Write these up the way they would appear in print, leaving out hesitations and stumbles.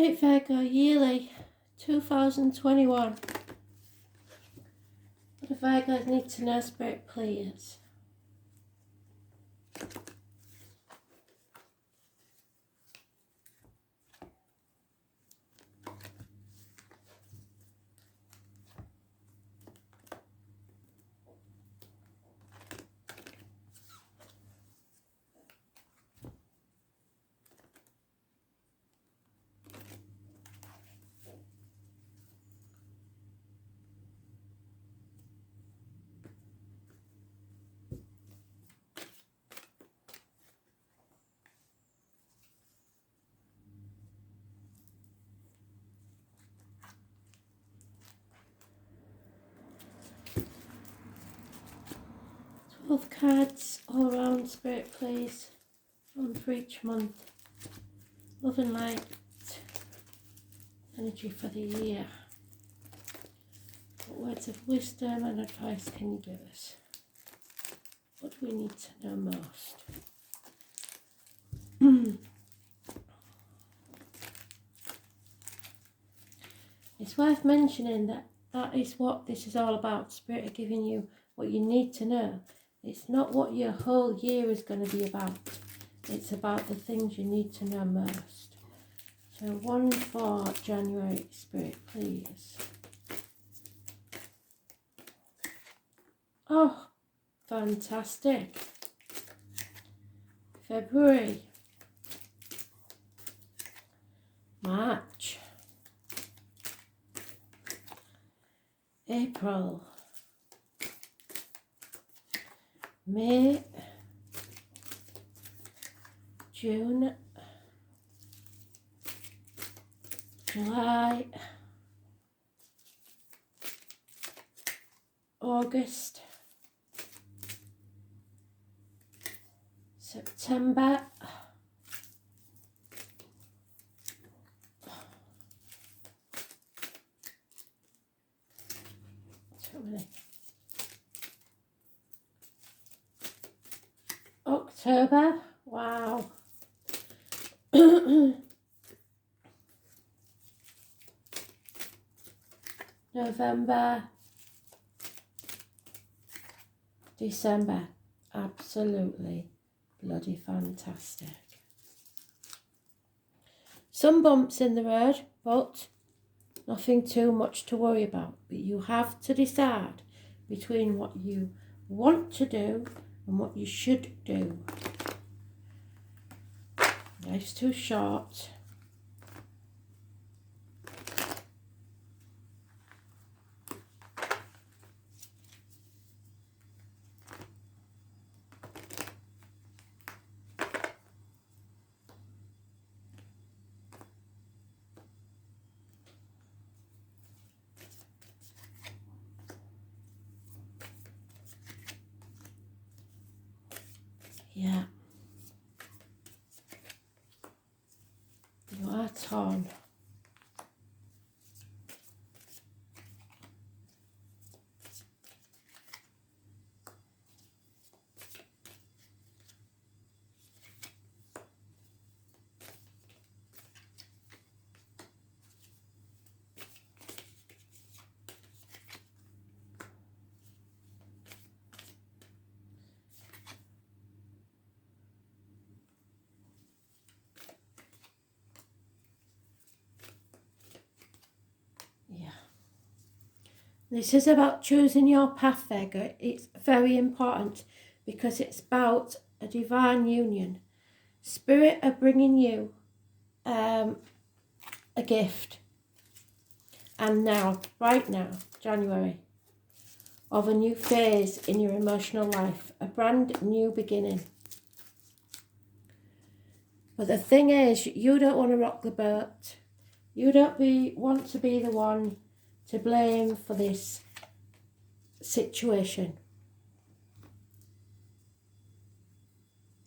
Right, Virgo, yearly 2021. What do Virgos need to know, Spirit, please? Both cards all around, Spirit, please. One for each month. Love and light. Energy for the year. What words of wisdom and advice can you give us? What do we need to know most? It's worth mentioning that that is what this is all about. Spirit are giving you what you need to know. It's not what your whole year is going to be about. It's about the things you need to know most. So one for January, Spirit, please. Oh, fantastic. February. March. April. May, June, July, August, September, too many. October, wow. November, December, absolutely bloody fantastic. Some bumps in the road, but nothing too much to worry about. But you have to decide between what you want to do and what you should do. Life's too short. Yeah. You are torn. This is about choosing your path, Virgo. It's very important because it's about a divine union. Spirit are bringing you a gift. And now, right now, January, of a new phase in your emotional life. A brand new beginning. But the thing is, you don't want to rock the boat. You don't want to be the one to blame for this situation.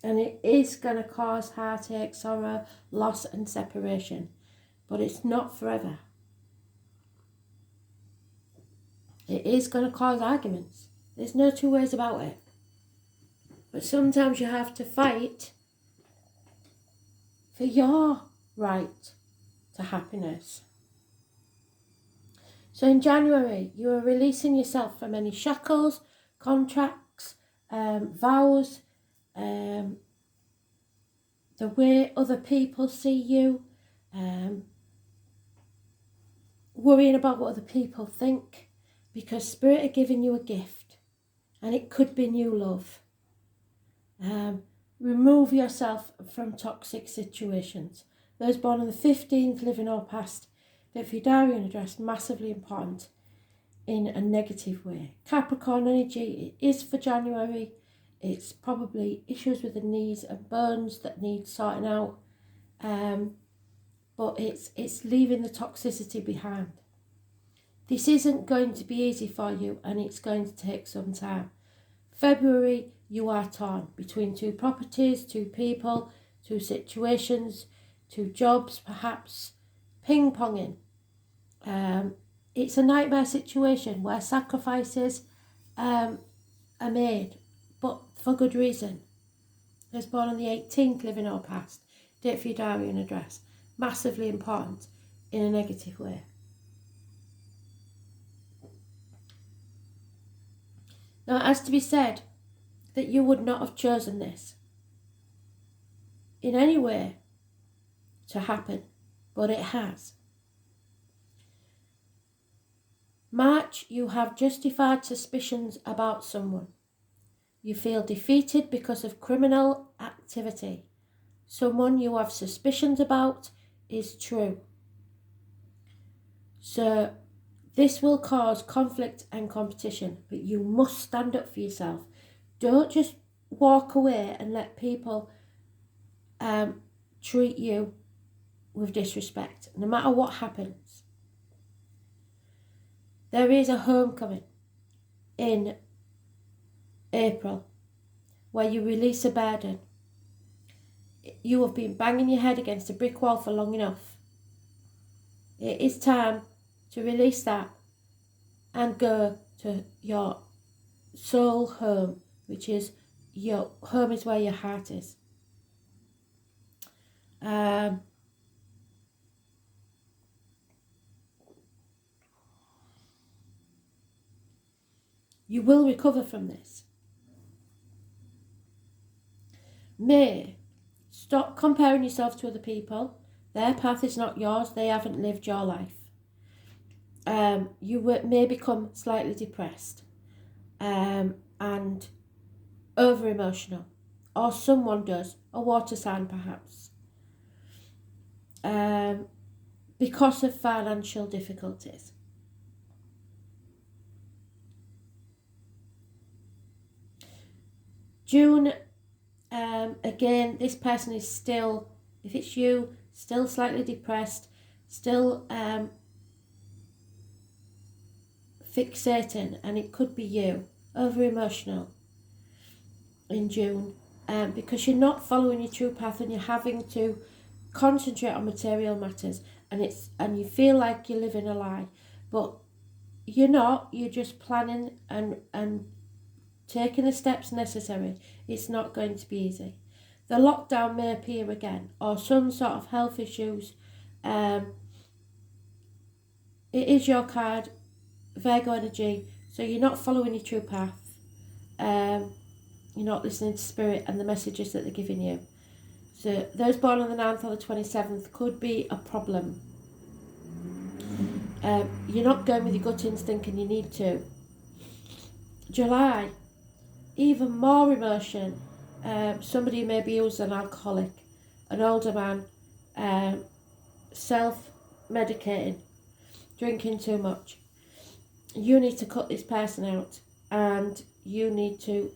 And it is going to cause heartache, sorrow, loss and separation. But it's not forever. It is going to cause arguments. There's no two ways about it. But sometimes you have to fight for your right to to happiness. So in January, you are releasing yourself from any shackles, contracts, vows, the way other people see you, worrying about what other people think, because Spirit are giving you a gift, and it could be new love. Remove yourself from toxic situations. Those born on the 15th, living or past, date for your diary and address, massively important in a negative way. Capricorn energy, it is for January. It's probably issues with the knees and bones that need sorting out. But it's leaving the toxicity behind. This isn't going to be easy for you, and it's going to take some time. February, you are torn between two properties, two people, two situations, two jobs perhaps, ping-ponging. It's a nightmare situation where sacrifices are made, but for good reason. Those born on the 18th, living or past, date for your diary and address, massively important in a negative way. Now, it has to be said that you would not have chosen this in any way to happen, but it has. March, you have justified suspicions about someone. You feel defeated because of criminal activity. Someone you have suspicions about is true. So this will cause conflict and competition, but you must stand up for yourself. Don't just walk away and let people treat you with disrespect, no matter what happens. There is a homecoming in April where you release a burden. You have been banging your head against a brick wall for long enough. It is time to release that and go to your soul home, which is your home is where your heart is. You will recover from this. May, stop comparing yourself to other people. Their path is not yours. They haven't lived your life. You may become slightly depressed and over emotional, or someone does, a water sign perhaps, because of financial difficulties. June, again, this person is still, if it's you, still slightly depressed, still fixating, and it could be you, over emotional in June, because you're not following your true path and you're having to concentrate on material matters, and you feel like you're living a lie, but you're not. You're just planning and taking the steps necessary. It's not going to be easy. The lockdown may appear again, or some sort of health issues. It is your card, Virgo energy, so you're not following your true path. You're not listening to Spirit and the messages that they're giving you. So those born on the 9th or the 27th could be a problem. You're not going with your gut instinct and you need to. July, even more emotion. Somebody maybe who's an alcoholic, an older man, self-medicating, drinking too much. You need to cut this person out, and you need to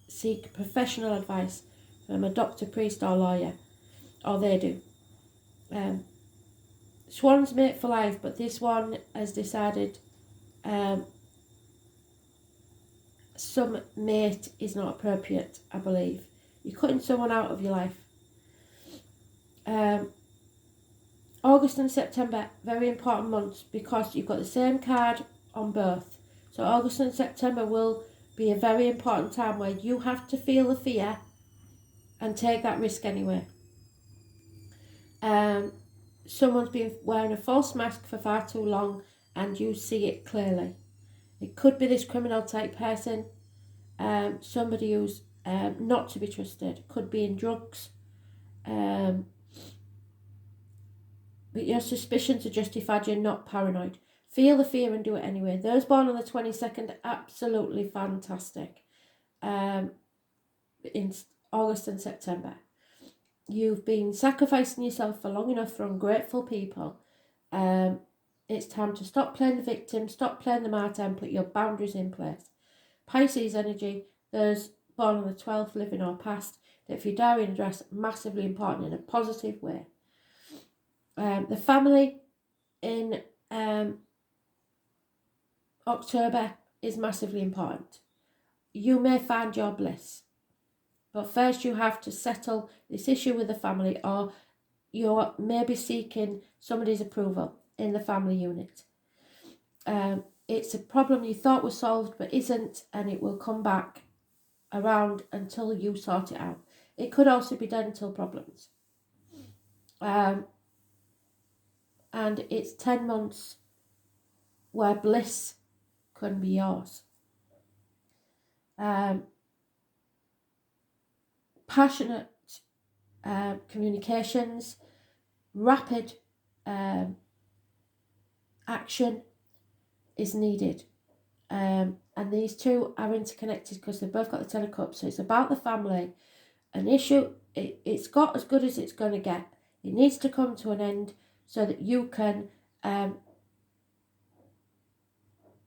seek professional advice from a doctor, priest or lawyer, or they do. Swans mate for life, but this one has decided some mate is not appropriate, I believe. You're cutting someone out of your life. August and September, very important months, because you've got the same card on both. So August and September will be a very important time where you have to feel the fear and take that risk anyway. someone's been wearing a false mask for far too long and you see it clearly. It could be this criminal type person, somebody who's not to be trusted, could be in drugs, but your suspicions are justified, you're not paranoid. Feel the fear and do it anyway. Those born on the 22nd, absolutely fantastic. In August and September. You've been sacrificing yourself for long enough for ungrateful people. It's time to stop playing the victim, stop playing the martyr and put your boundaries in place. Pisces energy, those born on the 12th, living or past, that if your diary and address, massively important in a positive way. The family in October is massively important. You may find your bliss, but first you have to settle this issue with the family, or you're maybe seeking somebody's approval in the family unit. It's a problem you thought was solved but isn't, and it will come back around until you sort it out. It could also be dental problems. And it's 10 months where bliss can be yours. Passionate communications, rapid action is needed. And these two are interconnected because they've both got the Ten of Cups. So it's about the family. An issue, it's got as good as it's going to get. It needs to come to an end so that you can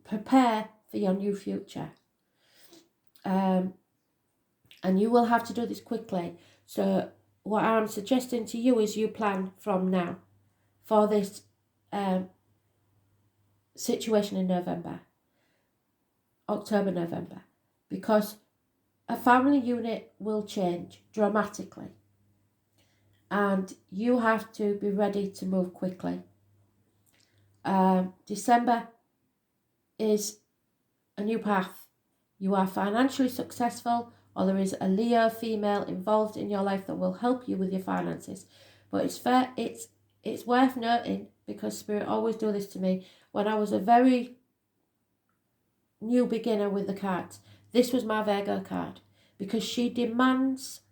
prepare for your new future. And you will have to do this quickly. So what I'm suggesting to you is you plan from now for this situation in November, October, November, because a family unit will change dramatically and you have to be ready to move quickly. December is a new path. You are financially successful, or there is a Leo female involved in your life that will help you with your finances. But it's worth noting, because Spirit always do this to me, when I was a very new beginner with the cards, this was my Virgo card, because she demands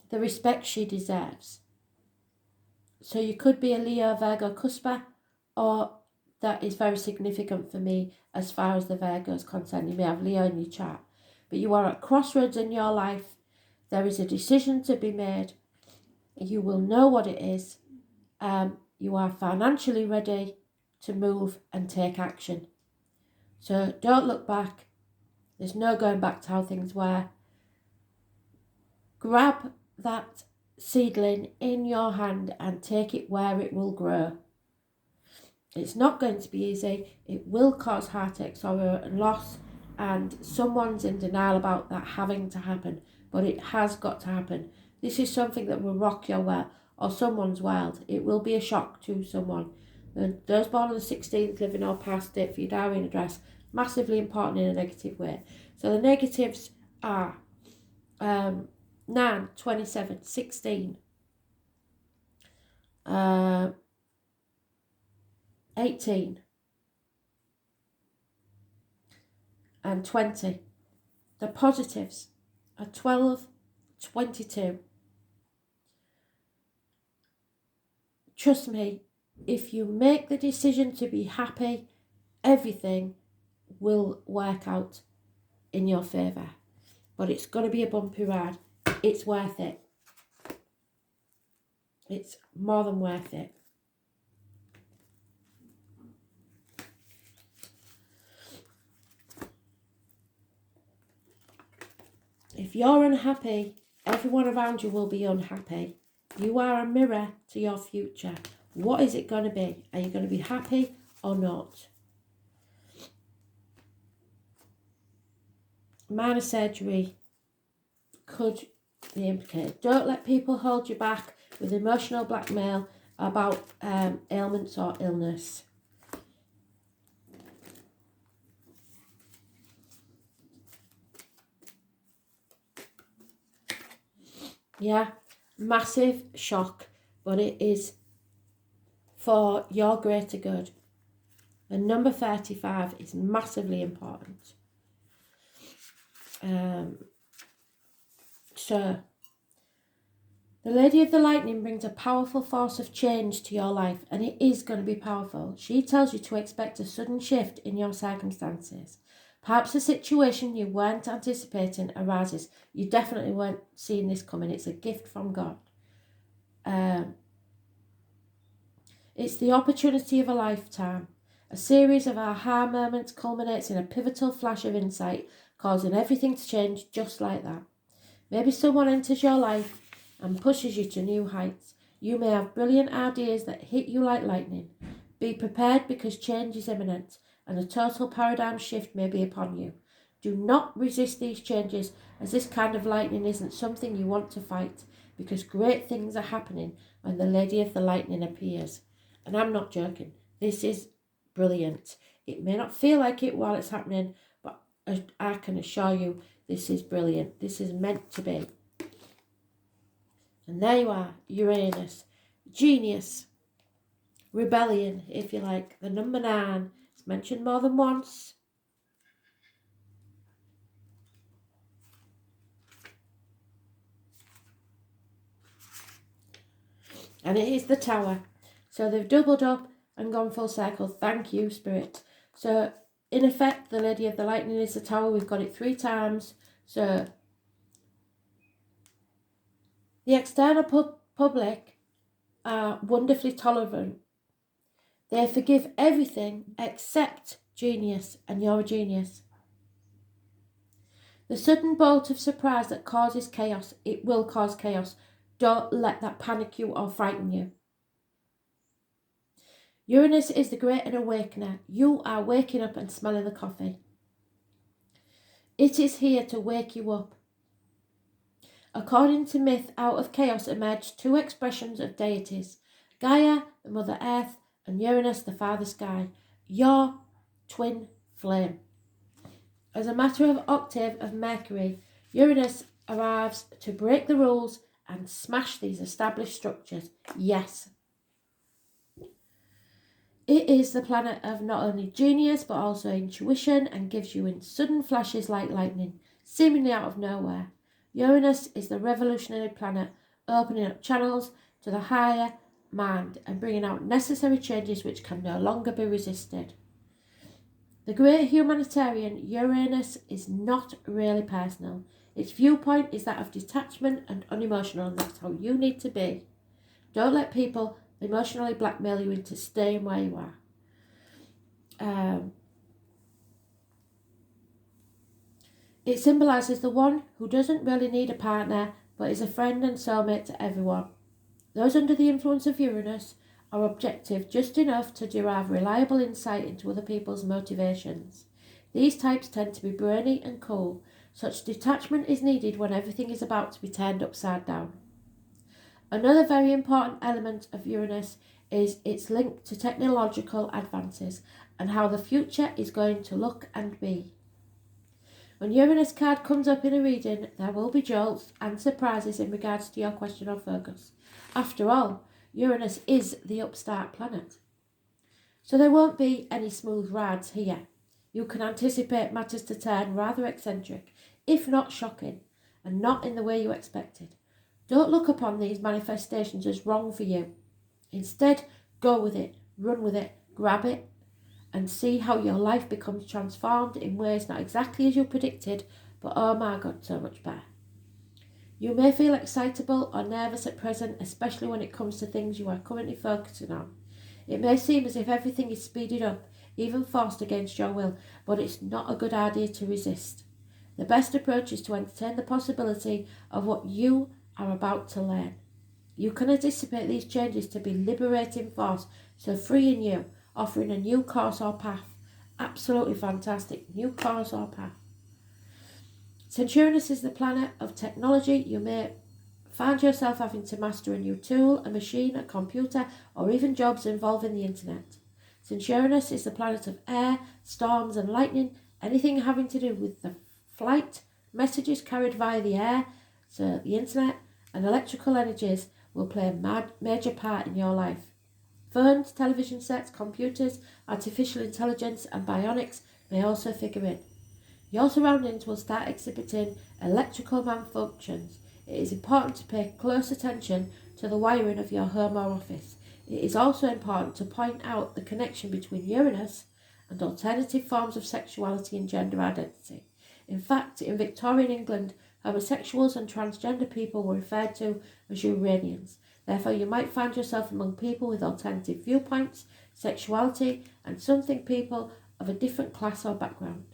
the respect she deserves. So you could be a Leo Virgo cusper, or that is very significant for me as far as the Virgo is concerned. You may have Leo in your chart, but you are at crossroads in your life. There is a decision to be made. You will know what it is. You are financially ready to move and take action. So don't look back. There's no going back to how things were. Grab that seedling in your hand and take it where it will grow. It's not going to be easy. It will cause heartache, sorrow and loss, and someone's in denial about that having to happen, but it has got to happen. This is something that will rock your world, or someone's world. It will be a shock to someone. And those born on the 16th, living or past it, for your diary and address, massively important in a negative way. So the negatives are 9, 27, 16, 18 and 20. The positives are 12, 22. Trust me, if you make the decision to be happy, everything will work out in your favour. But it's going to be a bumpy ride. It's worth it. It's more than worth it. If you're unhappy, everyone around you will be unhappy. You are a mirror to your future. What is it going to be? Are you going to be happy or not? Minor surgery could be implicated. Don't let people hold you back with emotional blackmail about ailments or illness. Yeah, massive shock, but it is for your greater good. And number 35 is massively important. So, the Lady of the Lightning brings a powerful force of change to your life, and it is going to be powerful. She tells you to expect a sudden shift in your circumstances. Perhaps a situation you weren't anticipating arises. You definitely weren't seeing this coming. It's a gift from God. It's the opportunity of a lifetime. A series of aha moments culminates in a pivotal flash of insight, causing everything to change just like that. Maybe someone enters your life and pushes you to new heights. You may have brilliant ideas that hit you like lightning. Be prepared because change is imminent and a total paradigm shift may be upon you. Do not resist these changes, as this kind of lightning isn't something you want to fight, because great things are happening when the Lady of the Lightning appears. And I'm not joking. This is brilliant. It may not feel like it while it's happening, but I can assure you this is brilliant. This is meant to be. And there you are, Uranus. Genius. Rebellion, if you like. The number 9. It's mentioned more than once. And it is the Tower. So they've doubled up and gone full circle. Thank you, Spirit. So, in effect, the Lady of the Lightning is the Tower. We've got it 3 times. So, the external public are wonderfully tolerant. They forgive everything except genius, and you're a genius. The sudden bolt of surprise that causes chaos, it will cause chaos. Don't let that panic you or frighten you. Uranus is the great awakener. You are waking up and smelling the coffee. It is here to wake you up. According to myth, out of chaos emerged 2 expressions of deities, Gaia, the Mother Earth, and Uranus, the Father Sky, your twin flame. As a matter of octave of Mercury, Uranus arrives to break the rules and smash these established structures. Yes. It is the planet of not only genius but also intuition, and gives you in sudden flashes like lightning, seemingly out of nowhere. Uranus is the revolutionary planet, opening up channels to the higher mind and bringing out necessary changes which can no longer be resisted. The great humanitarian, Uranus is not really personal. Its viewpoint is that of detachment and unemotional, and that's how you need to be. Don't let people emotionally blackmail you into staying where you are. It symbolises the one who doesn't really need a partner but is a friend and soulmate to everyone. Those under the influence of Uranus are objective just enough to derive reliable insight into other people's motivations. These types tend to be brainy and cool. Such detachment is needed when everything is about to be turned upside down. Another very important element of Uranus is its link to technological advances and how the future is going to look and be. When Uranus card comes up in a reading, there will be jolts and surprises in regards to your question or focus. After all, Uranus is the upstart planet. So there won't be any smooth rides here. You can anticipate matters to turn rather eccentric, if not shocking, and not in the way you expected. Don't look upon these manifestations as wrong for you. Instead, go with it, run with it, grab it, and see how your life becomes transformed in ways not exactly as you predicted, but oh my God, so much better. You may feel excitable or nervous at present, especially when it comes to things you are currently focusing on. It may seem as if everything is speeded up, even forced against your will, but it's not a good idea to resist. The best approach is to entertain the possibility of what you are about to learn. You can anticipate these changes to be liberating force, so freeing you, offering a new course or path. Absolutely fantastic. New course or path. Since Uranus is the planet of technology, you may find yourself having to master a new tool, a machine, a computer, or even jobs involving the internet. Since Uranus is the planet of air, storms and lightning, anything having to do with the flight, messages carried via the air, so the internet, and electrical energies will play a major part in your life. Phones, television sets, computers, artificial intelligence and bionics may also figure in. Your surroundings will start exhibiting electrical malfunctions. It is important to pay close attention to the wiring of your home or office. It is also important to point out the connection between Uranus and alternative forms of sexuality and gender identity. In fact, in Victorian England, homosexuals and transgender people were referred to as Uranians. Therefore, you might find yourself among people with alternative viewpoints, sexuality, and something people of a different class or background.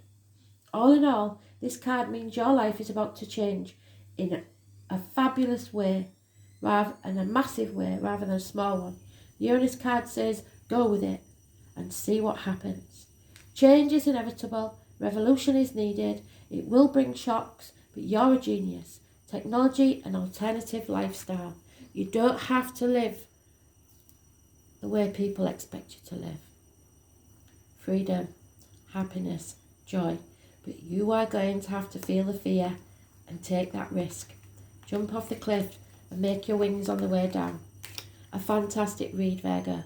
All in all, this card means your life is about to change in a fabulous way, and a massive way rather than a small one. The Uranus card says, go with it and see what happens. Change is inevitable, revolution is needed, it will bring shocks, but you're a genius. Technology and alternative lifestyle. You don't have to live the way people expect you to live. Freedom, happiness, joy. But you are going to have to feel the fear and take that risk. Jump off the cliff and make your wings on the way down. A fantastic read, Virgo.